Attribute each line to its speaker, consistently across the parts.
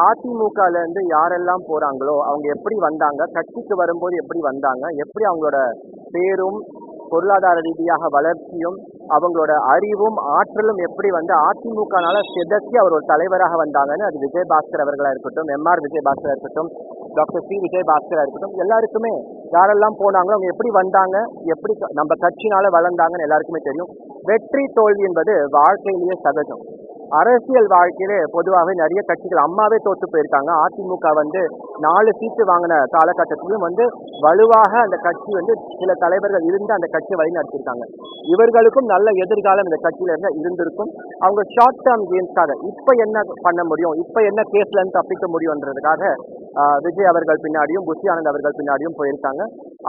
Speaker 1: அதிமுகல இருந்து யாரெல்லாம் போறாங்களோ அவங்க எப்படி வந்தாங்க, கட்சிக்கு வரும்போது எப்படி வந்தாங்க, எப்படி அவங்களோட பேரும் பொருளாதார ரீதியாக வளர்ச்சியும் அவங்களோட அறிவும் ஆற்றலும் எப்படி வந்து அதிமுகனால செதச்சி அவர் ஒரு தலைவராக வந்தாங்கன்னு அது விஜயபாஸ்கர் அவர்களா இருக்கட்டும், எம்ஆர் விஜயபாஸ்கரா இருக்கட்டும், டாக்டர் சி விஜயபாஸ்கரா இருக்கட்டும், எல்லாருக்குமே யாரெல்லாம் போனாங்களோ அவங்க எப்படி வந்தாங்க, எப்படி நம்ம கட்சினால வளர்ந்தாங்கன்னு எல்லாருக்குமே தெரியும். வெற்றி தோல்வி என்பது வாழ்க்கையிலேயே சகஜம். அரசியல் வாழ்க்கையிலே பொதுவாகவே நிறைய கட்சிகள் அம்மாவே தோத்து போயிருக்காங்க. அதிமுக வந்து 4 சீட்டு வாங்கின காலகட்டத்திலும் வந்து வலுவாக அந்த கட்சி வந்து சில தலைவர்கள் இருந்து அந்த கட்சியை வழி நடத்திருக்காங்க. இவர்களுக்கும் நல்ல எதிர்காலம் இந்த கட்சியில இருந்திருக்கும். அவங்க ஷார்ட் டேர்ம் கேம்ஸ்க்காக இப்ப என்ன பண்ண முடியும், இப்ப என்ன கேஸ்ல இருந்து தப்பிக்க முடியும்ன்றதுக்காக விஜய் அவர்கள் பின்னாடியும் புஷி ஆனந்த் அவர்கள் பின்னாடியும் போயிருக்காங்க.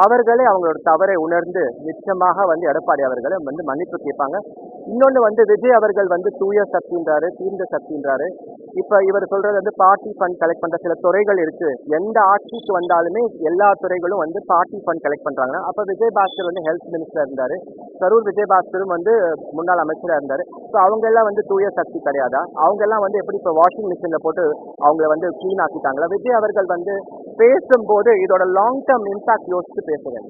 Speaker 1: அவர்களே அவங்களோட தவறை உணர்ந்து நிச்சயமாக வந்து எடப்பாடி அவர்களை வந்து மன்னிப்பு கேட்பாங்க. இன்னொன்னு வந்து விஜய் அவர்கள் வந்து தூய சக்தின்றாரு, தீர்ந்த சக்தின்றாரு. இப்ப இவர் சொல்றது வந்து பார்ட்டி ஃபண்ட் கலெக்ட் பண்ற சில துறைகள் இருக்கு. எந்த ஆட்சிக்கு வந்தாலுமே எல்லா துறைகளும் வந்து பார்ட்டி ஃபண்ட் கலெக்ட் பண்றாங்க. அப்ப விஜயபாஸ்கர் வந்து ஹெல்த் மினிஸ்டர் இருந்தாரு, கரூர் விஜயபாஸ்கரும் வந்து முன்னாள் அமைச்சரா இருந்தாரு. ஸோ அவங்க எல்லாம் வந்து தூய சக்தி கிடையாதா? அவங்க எல்லாம் வந்து எப்படி இப்ப வாஷிங் மிஷின்ல போட்டு அவங்க வந்து கிளீன் ஆக்கிட்டாங்களா? விஜய் அவர்கள் வந்து பேசும்போது இதோட லாங் டேர்ம் இம்பாக்ட் யோசிச்சு பேசுறேன்.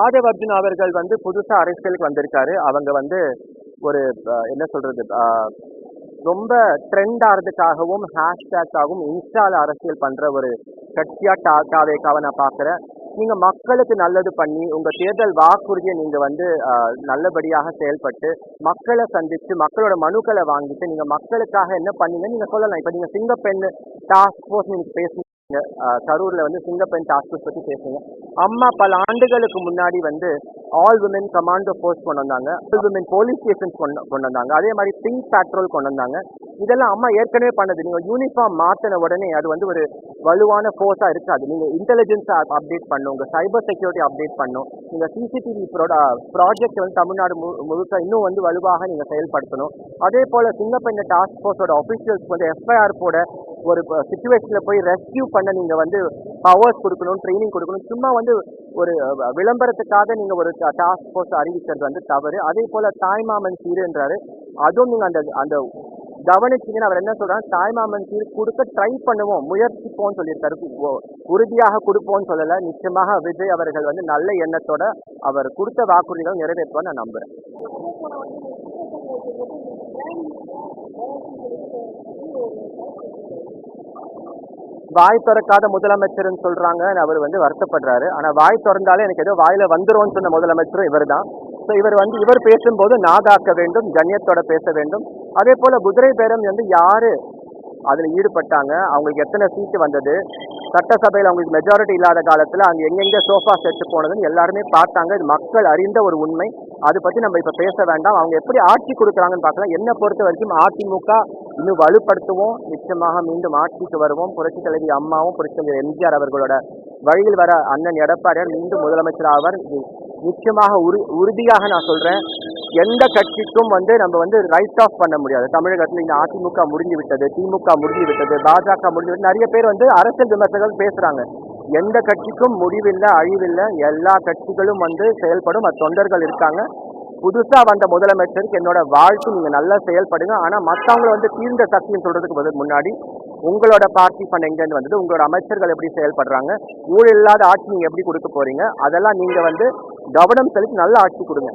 Speaker 1: ஆதவ் அர்ஜுன் அவர்கள் வந்து புதுசா அரசியலுக்கு வந்திருக்காரு. அவங்க வந்து ஒரு என்ன சொல்றது, ரொம்ப ட்ரெண்ட் ஆகிறதுக்காகவும் ஹேஷ்டேக்காகவும் இன்ஸ்டால அரசியல் பண்ற ஒரு கட்சியா தாவேக்காவை நான் பாக்குறேன். நீங்க மக்களுக்கு நல்லது பண்ணி உங்க தேர்தல் வாக்குறுதியை நீங்க வந்து நல்லபடியாக செயல்பட்டு மக்களை சந்திச்சு மக்களோட மனுக்களை வாங்கிட்டு நீங்க மக்களுக்காக என்ன பண்ணீங்கன்னு நீங்க சொல்லலாம். இப்ப நீங்க சிங்கப்பெண் டாஸ்க் ஃபோர்ஸ் நீங்க பேசுனீங்க, கரூர்ல வந்து சிங்கப்பெண் டாஸ்க் ஃபோர்ஸ் பத்தி பேசுங்க. அம்மா பல ஆண்டுகளுக்கு முன்னாடி வந்து ஆல் விமென் கமாண்டோ ஃபோர்ஸ் கொண்டு வந்தாங்க, ஆல் விமென் போலீஸ் ஸ்டேஷன் கொண்டு வந்தாங்க, அதே மாதிரி பிங்க் பேட்ரோல் கொண்டு வந்தாங்க. இதெல்லாம் அம்மா ஏற்கனவே பண்ணது. நீங்க யூனிஃபார்ம் மாத்தின உடனே அது வந்து ஒரு வலுவான ஃபோர்ஸா இருக்காது. நீங்க இன்டெலிஜென்ஸா அப்டேட் பண்ணும், உங்க சைபர் செக்யூரிட்டி அப்டேட் பண்ணும், நீங்க சிசிடிவி ப்ராஜெக்ட் வந்து தமிழ்நாடு முழுக்க இன்னும் வந்து வலுவாக நீங்க செயல்படுத்தணும். அதே போல சிங்கப்பெண் டாஸ்க் ஃபோர்ஸோட ஆஃபீஷியல்ஸ் வந்து எஃப்ஐஆர் போட ஒரு சிச்சுவேஷன்ல போய் ரெஸ்கியூ பண்ண நீங்க வந்து பவர்ஸ் கொடுக்கணும், ட்ரைனிங் கொடுக்கணும். சும்மா வந்து ஒரு விளம்பரத்துக்காக நீங்க ஒரு டாஸ்க் ஃபோர்ஸ் அறிவிக்கிறது வந்து தவறு. அதே போல தாய்மாமன் சீருன்றாரு, அதுவும் நீங்க அந்த அந்த கவனிச்சீங்கன்னா அவர் என்ன சொல்றாரு, தாய்மாமன் சீர் கொடுக்க ட்ரை பண்ணுவோம், முயற்சிப்போம் சொல்லியிருக்காரு. உறுதியாக கொடுப்போம்னு சொல்லல. நிச்சயமாக விஜய் அவர்கள் வந்து நல்ல எண்ணத்தோட அவர் கொடுத்த வாக்குறுதிகள் நிறைவேற்றுவான்னு நான் நம்புறேன். வாய் திறக்காத முதலமைச்சர்னு சொல்றாங்க, அவர் வந்து வருத்தப்படுறாரு. ஆனா வாய் திறந்தாலே எனக்கு ஏதோ வாயில வந்துரும்னு சொன்ன முதலமைச்சரும் இவர் தான். ஸோ இவர் வந்து இவர் பேசும்போது நாகாக்க வேண்டும், கண்ணியத்தோட பேச வேண்டும். அதே போல குதிரை பேரம் வந்து யாரு அதுல ஈடுபட்டாங்க, அவங்களுக்கு எத்தனை சீட்டு வந்தது, சட்டசபையில் அவங்களுக்கு மெஜாரிட்டி இல்லாத காலத்துல அங்க எங்கெங்க சோஃபா செட்டு போனதுன்னு எல்லாருமே பார்த்தாங்க. இது மக்கள் அறிந்த ஒரு உண்மை. அதை பத்தி நம்ம இப்ப பேச வேண்டாம். அவங்க எப்படி ஆட்சி கொடுக்குறாங்கன்னு பார்க்கலாம். என்னை பொறுத்த வரைக்கும் அதிமுக இன்னும் வலுப்படுத்துவோம். நிச்சயமாக மீண்டும் ஆட்சிக்கு வருவோம். புரட்சி தலைவி அம்மாவும் புரட்சி தலைவர் எம்ஜிஆர் அவர்களோட வழியில் வர அண்ணன் எடப்பாடியார் மீண்டும் முதலமைச்சர் ஆவார். நிச்சயமாக உறுதியாக நான் சொல்றேன். எந்த கட்சிக்கும் வந்து நம்ம வந்து ரைட் ஆஃப் பண்ண முடியாது. தமிழகத்தில் இந்த அதிமுக முடிஞ்சு விட்டது, திமுக முடிஞ்சு விட்டது, பாஜக முடிஞ்சு விட்டது, நிறைய பேர் வந்து அரசியல் விமர்சகர்கள் பேசுறாங்க. எந்த கட்சிக்கும் முடிவில்லை, அழிவில்லை. எல்லா கட்சிகளும் வந்து செயல்படும். தொண்டர்கள் இருக்காங்க. புதுசா வந்த முதலமைச்சருக்கு என்னோட வாழ்த்து, நீங்க நல்லா செயல்படுங்க. ஆனா மற்றவங்களை வந்து தீர்ந்த சக்தின்னு சொல்றதுக்கு முன்னாடி உங்களோட பார்ட்டி ஃபண்ட் எங்கேருந்து வந்தது, உங்களோட அமைச்சர்கள் எப்படி செயல்படுறாங்க, ஊழல் இல்லாத ஆட்சி நீங்க எப்படி கொடுக்க போறீங்க, அதெல்லாம் நீங்க வந்து கவனம் செலுத்தி நல்ல ஆட்சி கொடுங்க.